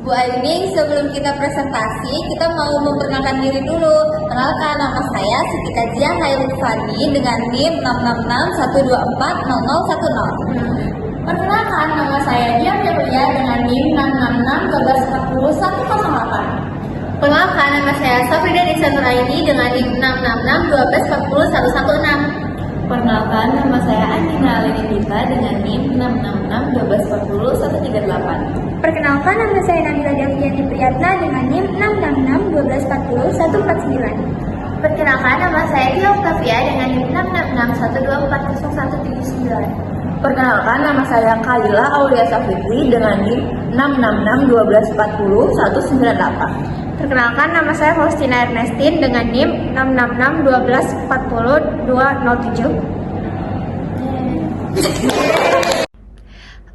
Bu Aining, sebelum kita presentasi, kita mau memperkenalkan diri dulu. Kenalkan, nama saya Siti Kajian Hairul Fani dengan NIM 666 124 0010. Perkenalkan, nama saya Dian Firlia dengan NIM 666 1240 108. Perkenalkan, nama saya Safrida Nisa Nuraini dengan NIM 666 1240 116. Perkenalkan, nama saya Andina Alinidita dengan NIM 666 1240 138. Perkenalkan, nama saya Nabila Daviani Priyatna dengan NIM 666 1240 149. Perkenalkan, nama saya Tia Octavia dengan NIM 666 124 0179. Perkenalkan, nama saya Kalila Aulia Safitri dengan NIM 666 1240 198. Perkenalkan, nama saya Faustina Ernestin dengan NIM 666 1240 207.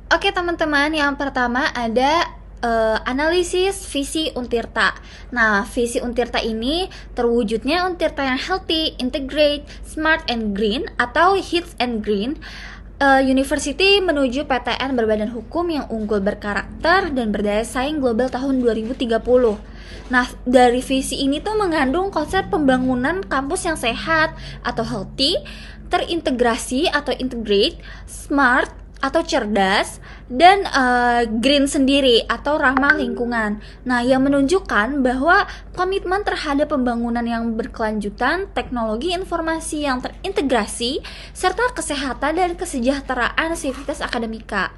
Oke teman-teman, yang pertama ada analisis visi Untirta. Nah, visi Untirta ini terwujudnya Untirta yang healthy, integrate, smart and green atau hits and green. University menuju PTN berbadan hukum yang unggul, berkarakter, dan berdaya saing global tahun 2030. Nah, dari visi ini tuh mengandung konsep pembangunan kampus yang sehat atau healthy, terintegrasi atau integrate, smart atau cerdas, dan green sendiri atau ramah lingkungan. Nah, yang menunjukkan bahwa komitmen terhadap pembangunan yang berkelanjutan, teknologi informasi yang terintegrasi, serta kesehatan dan kesejahteraan sivitas akademika.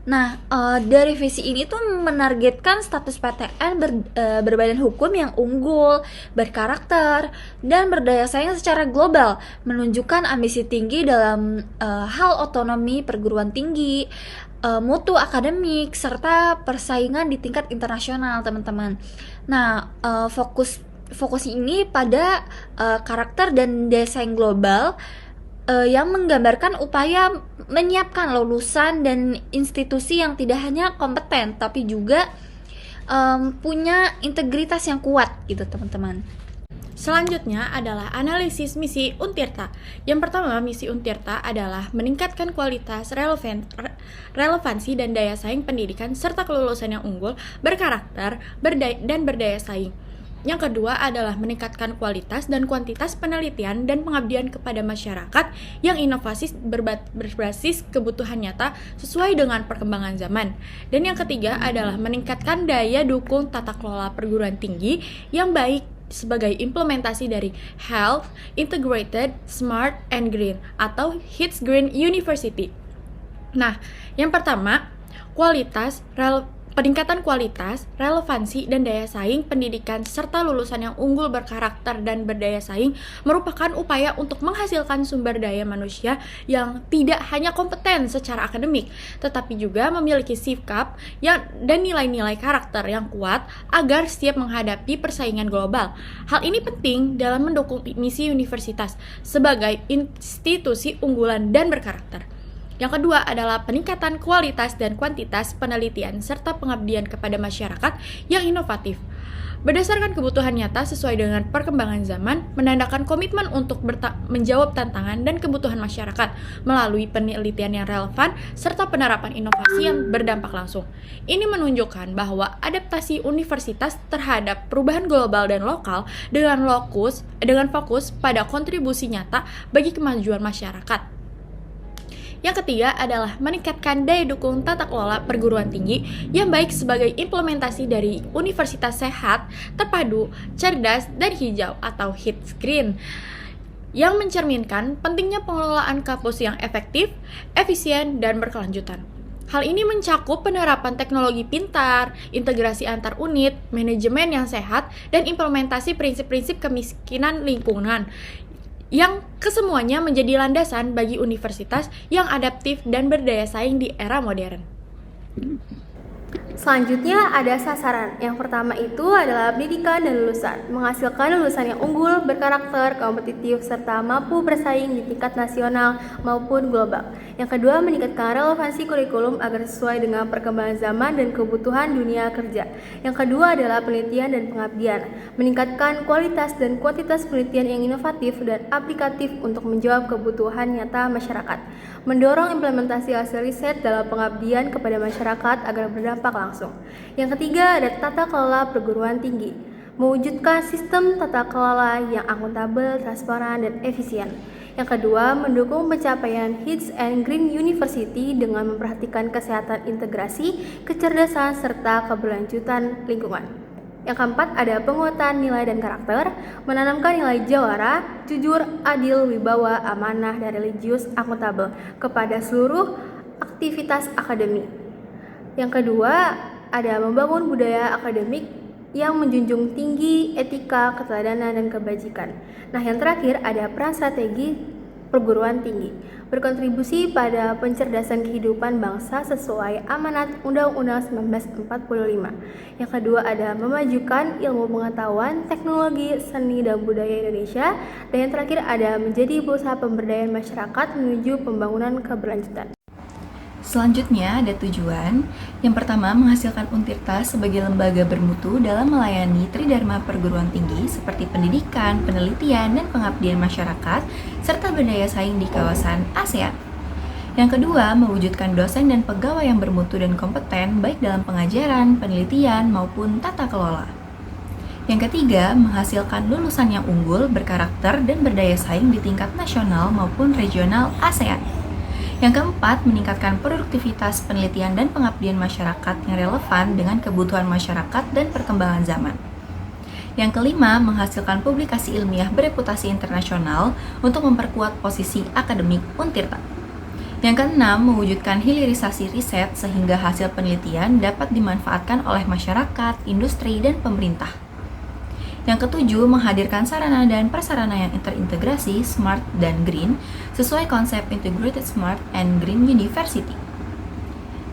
Nah, dari visi ini tuh menargetkan status PTN berbadan hukum yang unggul, berkarakter, dan berdaya saing secara global, menunjukkan ambisi tinggi dalam hal otonomi perguruan tinggi, mutu akademik, serta persaingan di tingkat internasional, teman-teman. Nah, fokus ini pada karakter dan daya saing global, yang menggambarkan upaya menyiapkan lulusan dan institusi yang tidak hanya kompeten tapi juga punya integritas yang kuat gitu, teman-teman. Selanjutnya adalah analisis misi Untirta. Yang pertama, misi Untirta adalah meningkatkan kualitas, relevansi dan daya saing pendidikan serta kelulusan yang unggul, berkarakter, dan berdaya saing. Yang kedua adalah meningkatkan kualitas dan kuantitas penelitian dan pengabdian kepada masyarakat yang inovatif, berbasis kebutuhan nyata sesuai dengan perkembangan zaman. Dan yang ketiga adalah meningkatkan daya dukung tata kelola perguruan tinggi yang baik sebagai implementasi dari Health, Integrated, Smart, and Green atau HITS Green University. Nah, yang pertama, peningkatan kualitas, relevansi, dan daya saing pendidikan serta lulusan yang unggul, berkarakter, dan berdaya saing merupakan upaya untuk menghasilkan sumber daya manusia yang tidak hanya kompeten secara akademik, tetapi juga memiliki sikap dan nilai-nilai karakter yang kuat agar siap menghadapi persaingan global. Hal ini penting dalam mendukung misi universitas sebagai institusi unggulan dan berkarakter. Yang kedua adalah peningkatan kualitas dan kuantitas penelitian serta pengabdian kepada masyarakat yang inovatif. Berdasarkan kebutuhan nyata sesuai dengan perkembangan zaman, menandakan komitmen untuk menjawab tantangan dan kebutuhan masyarakat melalui penelitian yang relevan serta penerapan inovasi yang berdampak langsung. Ini menunjukkan bahwa adaptasi universitas terhadap perubahan global dan lokal dengan fokus pada kontribusi nyata bagi kemajuan masyarakat. Yang ketiga adalah meningkatkan daya dukung tata kelola perguruan tinggi yang baik sebagai implementasi dari universitas sehat, terpadu, cerdas, dan hijau atau HITS Green yang mencerminkan pentingnya pengelolaan kampus yang efektif, efisien, dan berkelanjutan. Hal ini mencakup penerapan teknologi pintar, integrasi antar unit, manajemen yang sehat, dan implementasi prinsip-prinsip kemiskinan lingkungan yang kesemuanya menjadi landasan bagi universitas yang adaptif dan berdaya saing di era modern. Selanjutnya ada sasaran. Yang pertama itu adalah pendidikan dan lulusan. Menghasilkan lulusan yang unggul, berkarakter, kompetitif, serta mampu bersaing di tingkat nasional maupun global. Yang kedua, meningkatkan relevansi kurikulum agar sesuai dengan perkembangan zaman dan kebutuhan dunia kerja. Yang kedua adalah penelitian dan pengabdian. Meningkatkan kualitas dan kuantitas penelitian yang inovatif dan aplikatif untuk menjawab kebutuhan nyata masyarakat. Mendorong implementasi hasil riset dalam pengabdian kepada masyarakat agar berdampak langsung. berlangsung. Yang ketiga ada tata kelola perguruan tinggi, mewujudkan sistem tata kelola yang akuntabel, transparan, dan efisien. Yang kedua, mendukung pencapaian HITS and Green University dengan memperhatikan kesehatan integrasi, kecerdasan, serta keberlanjutan lingkungan. Yang keempat ada penguatan nilai dan karakter, menanamkan nilai jawara, jujur, adil, wibawa, amanah, dan religius akuntabel kepada seluruh aktivitas akademik. Yang kedua ada membangun budaya akademik yang menjunjung tinggi etika, keteladanan, dan kebajikan. Nah, yang terakhir ada peran strategi perguruan tinggi, berkontribusi pada pencerdasan kehidupan bangsa sesuai amanat Undang-Undang 1945. Yang kedua ada memajukan ilmu pengetahuan, teknologi, seni, dan budaya Indonesia. Dan yang terakhir ada menjadi usaha pemberdayaan masyarakat menuju pembangunan keberlanjutan. Selanjutnya ada tujuan. Yang pertama, menghasilkan Untirta sebagai lembaga bermutu dalam melayani tridharma perguruan tinggi seperti pendidikan, penelitian, dan pengabdian masyarakat, serta berdaya saing di kawasan ASEAN. Yang kedua, mewujudkan dosen dan pegawai yang bermutu dan kompeten baik dalam pengajaran, penelitian, maupun tata kelola. Yang ketiga, menghasilkan lulusan yang unggul, berkarakter, dan berdaya saing di tingkat nasional maupun regional ASEAN. Yang keempat, meningkatkan produktivitas penelitian dan pengabdian masyarakat yang relevan dengan kebutuhan masyarakat dan perkembangan zaman. Yang kelima, menghasilkan publikasi ilmiah bereputasi internasional untuk memperkuat posisi akademik Untirta. Yang keenam, mewujudkan hilirisasi riset sehingga hasil penelitian dapat dimanfaatkan oleh masyarakat, industri, dan pemerintah. Yang ketujuh, menghadirkan sarana dan prasarana yang terintegrasi, smart, dan green sesuai konsep Integrated Smart and Green University.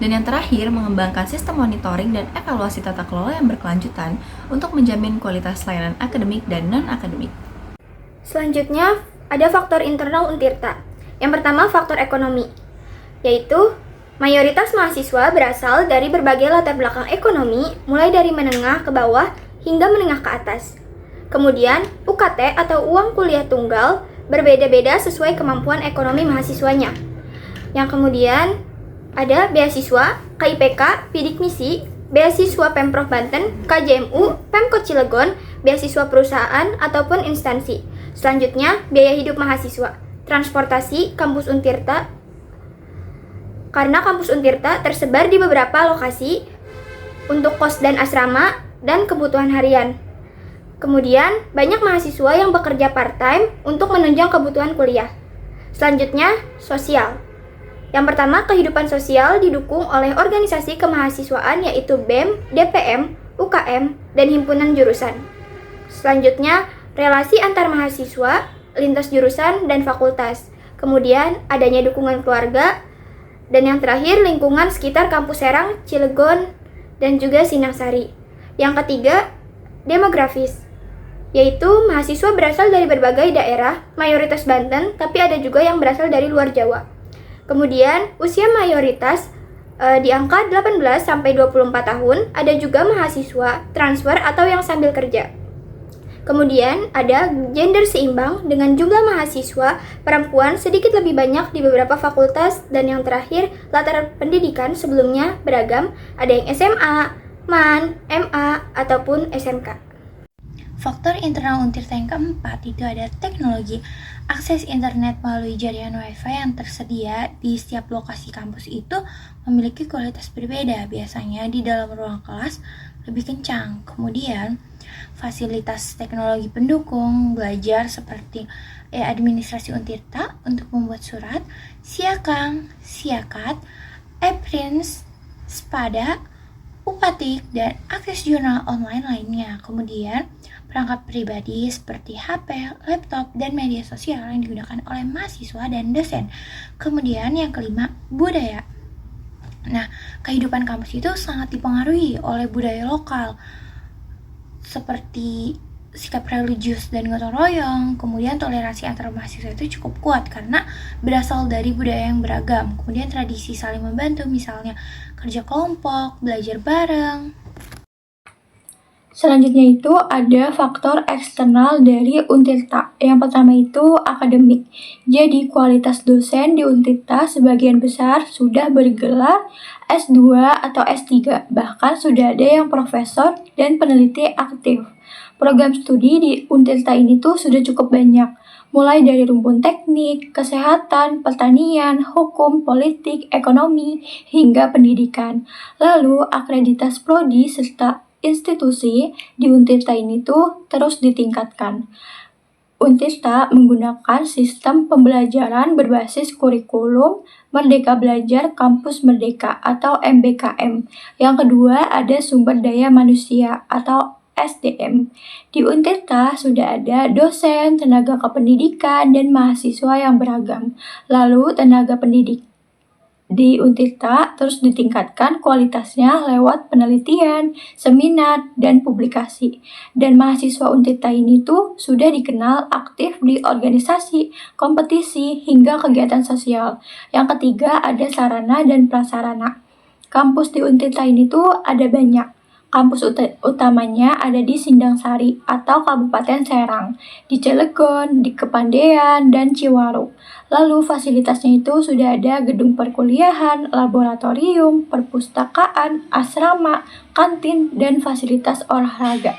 Dan yang terakhir, mengembangkan sistem monitoring dan evaluasi tata kelola yang berkelanjutan untuk menjamin kualitas layanan akademik dan non-akademik. Selanjutnya, ada faktor internal Untirta. Yang pertama, faktor ekonomi, yaitu mayoritas mahasiswa berasal dari berbagai latar belakang ekonomi, mulai dari menengah ke bawah hingga menengah ke atas. Kemudian, UKT atau uang kuliah tunggal berbeda-beda sesuai kemampuan ekonomi mahasiswanya. Yang kemudian ada beasiswa, KIPK, Bidik Misi, beasiswa Pemprov Banten, KJMU, Pemkot Cilegon, beasiswa perusahaan ataupun instansi. Selanjutnya, biaya hidup mahasiswa, transportasi, kampus Untirta. Karena kampus Untirta tersebar di beberapa lokasi untuk kos dan asrama dan kebutuhan harian. Kemudian, banyak mahasiswa yang bekerja part-time untuk menunjang kebutuhan kuliah. Selanjutnya, sosial. Yang pertama, kehidupan sosial didukung oleh organisasi kemahasiswaan yaitu BEM, DPM, UKM, dan himpunan jurusan. Selanjutnya, relasi antar mahasiswa, lintas jurusan, dan fakultas. Kemudian, adanya dukungan keluarga. Dan yang terakhir, lingkungan sekitar kampus Serang, Cilegon, dan juga Sinangsari. Yang ketiga, demografis, yaitu mahasiswa berasal dari berbagai daerah, mayoritas Banten, tapi ada juga yang berasal dari luar Jawa. Kemudian, usia mayoritas di angka 18-24 tahun, ada juga mahasiswa transfer atau yang sambil kerja. Kemudian, ada gender seimbang dengan jumlah mahasiswa perempuan sedikit lebih banyak di beberapa fakultas. Dan yang terakhir, latar pendidikan sebelumnya beragam, ada yang SMA, MAN, MA, ataupun SMK. Faktor internal Untirta yang keempat itu ada teknologi. Akses internet melalui jaringan WiFi yang tersedia di setiap lokasi kampus itu memiliki kualitas berbeda. Biasanya di dalam ruang kelas lebih kencang. Kemudian, fasilitas teknologi pendukung belajar seperti administrasi Untirta untuk membuat surat, Siakang, Siakat, ePrints, Spada, Upatik, dan akses jurnal online lainnya. Kemudian, perangkat pribadi seperti HP, laptop, dan media sosial yang digunakan oleh mahasiswa dan dosen. Kemudian yang kelima, budaya. Nah, kehidupan kampus itu sangat dipengaruhi oleh budaya lokal seperti sikap religius dan gotong royong. Kemudian toleransi antar mahasiswa itu cukup kuat karena berasal dari budaya yang beragam. Kemudian tradisi saling membantu, misalnya kerja kelompok, belajar bareng. Selanjutnya itu ada faktor eksternal dari Untirta. Yang pertama itu akademik. Jadi kualitas dosen di Untirta sebagian besar sudah bergelar S2 atau S3. Bahkan sudah ada yang profesor dan peneliti aktif. Program studi di Untirta ini tuh sudah cukup banyak. Mulai dari rumpun teknik, kesehatan, pertanian, hukum, politik, ekonomi, hingga pendidikan. Lalu akreditas prodi serta institusi di Untirta ini tuh terus ditingkatkan. Untirta menggunakan sistem pembelajaran berbasis kurikulum Merdeka Belajar Kampus Merdeka atau MBKM. Yang kedua ada sumber daya manusia atau SDM. Di Untirta sudah ada dosen, tenaga kependidikan, dan mahasiswa yang beragam. Lalu tenaga pendidik di Untirta terus ditingkatkan kualitasnya lewat penelitian, seminar, dan publikasi. Dan mahasiswa Untirta ini tuh sudah dikenal aktif di organisasi, kompetisi, hingga kegiatan sosial. Yang ketiga ada sarana dan prasarana. Kampus di Untirta ini tuh ada banyak. Kampus utamanya ada di Sindang-Sari atau Kabupaten Serang, di Cilegon, di Kepandean, dan Ciwaru. Lalu fasilitasnya itu sudah ada gedung perkuliahan, laboratorium, perpustakaan, asrama, kantin, dan fasilitas olahraga.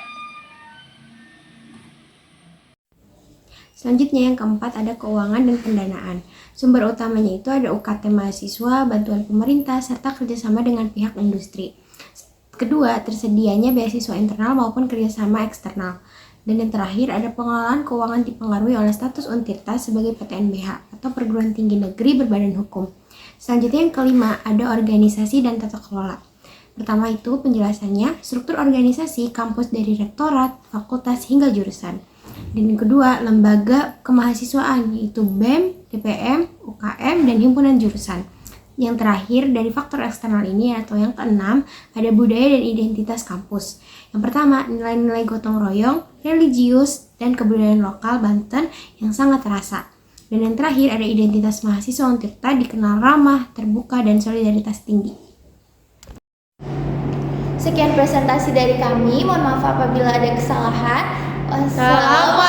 Selanjutnya yang keempat ada keuangan dan pendanaan. Sumber utamanya itu ada UKT mahasiswa, bantuan pemerintah, serta kerjasama dengan pihak industri. Kedua, tersedianya beasiswa internal maupun kerjasama eksternal. Dan yang terakhir ada pengelolaan keuangan dipengaruhi oleh status Untirta sebagai PTNBH atau perguruan tinggi negeri berbadan hukum. Selanjutnya yang kelima ada organisasi dan tata kelola. Pertama itu penjelasannya, struktur organisasi kampus dari rektorat, fakultas hingga jurusan. Dan yang kedua, lembaga kemahasiswaan yaitu BEM, DPM, UKM, dan himpunan jurusan. Yang terakhir dari faktor eksternal ini atau yang keenam ada budaya dan identitas kampus. Yang pertama nilai-nilai gotong royong, religius, dan kebudayaan lokal Banten yang sangat terasa. Dan yang terakhir ada identitas mahasiswa Untirta dikenal ramah, terbuka, dan solidaritas tinggi. Sekian presentasi dari kami, mohon maaf apabila ada kesalahan. Wassalamualaikum.